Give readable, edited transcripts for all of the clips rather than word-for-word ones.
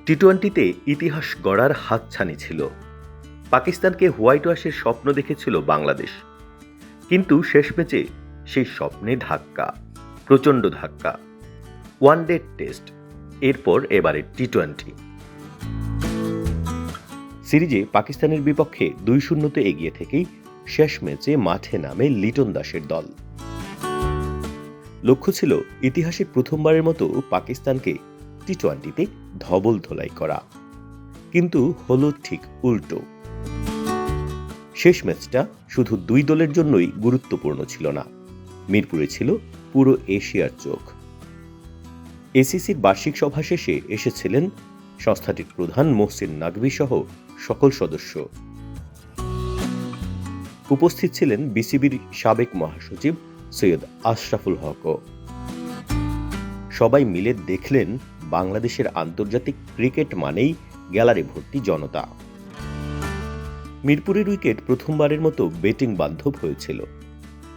টি-টোয়েন্টিতে ইতিহাস গড়ার হাতছানি ছিল। পাকিস্তানকে হোয়াইট ওয়াশের স্বপ্ন দেখেছিল বাংলাদেশ, কিন্তু শেষ ম্যাচে সেই স্বপ্নে ধাক্কা, প্রচণ্ড ধাক্কা। ওয়ান ডে টেস্ট, এরপর এবারে টি-টোয়েন্টি সিরিজে পাকিস্তানের বিপক্ষে 2-0 এগিয়ে থেকেই শেষ ম্যাচে মাঠে নামে লিটন দাসের দল। লক্ষ্য ছিল ইতিহাসে প্রথমবারের মতো পাকিস্তানকে টি-টোয়েন্টিতে ধবল ধোলাই করা, কিন্তু হলো ঠিক উল্টো। শেষ ম্যাচটা শুধু দুই দলের জন্যই গুরুত্বপূর্ণ ছিল না, মিরপুরে ছিল পুরো এশিয়ার চোখ। এসিসির বার্ষিক সভা শেষে এসেছিলেন সংস্থাটির প্রধান মোহসিন নাকভি সহ সকল সদস্য। উপস্থিত ছিলেন বিসিবির সাবেক মহাসচিব সৈয়দ আশরাফুল হকও। সবাই মিলে দেখলেন বাংলাদেশের আন্তর্জাতিক ক্রিকেট মানেই গ্যালারি ভর্তি জনতা। মিরপুরের উইকেট প্রথমবারের মতো ব্যাটিং বান্ধব হয়েছিল,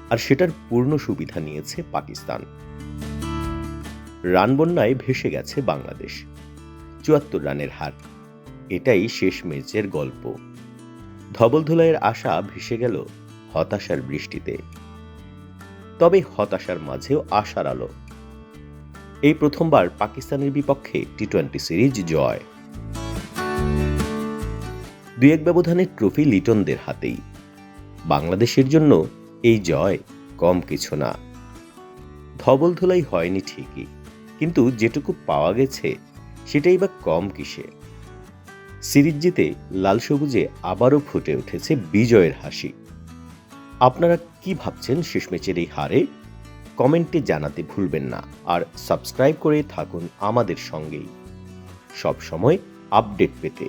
আর সেটার পূর্ণ সুবিধা নিয়েছে পাকিস্তান। রান বন্যায় ভেসে গেছে বাংলাদেশ, 74 রানের হার। এটাই শেষ ম্যাচের গল্প। ধবলধোলাইয়ের আশা ভেসে গেল হতাশার বৃষ্টিতে। তবে হতাশার মাঝেও আশার আলো। এই প্রথমবার পাকিস্তানের বিপক্ষে টি-টোয়েন্টি সিরিজ জয়। 2-1 ব্যবধানে ট্রফি লিটনদের হাতেই। বাংলাদেশের জন্য এই জয় কম কিছু না। ধবলধোলাই হয়নি ঠিকই, কিন্তু যেটুকু পাওয়া গেছে সেটাই বা কম কিসে। সিরিজ জিতে লাল সবুজে আবারও ফুটে উঠেছে বিজয়ের হাসি। আপনারা কি ভাবছেন শেষ ম্যাচের এই হারে? কমেন্টে জানাতে ভুলবেন না, আর সাবস্ক্রাইব করে থাকুন আমাদের সঙ্গেই সব সময় আপডেট পেতে।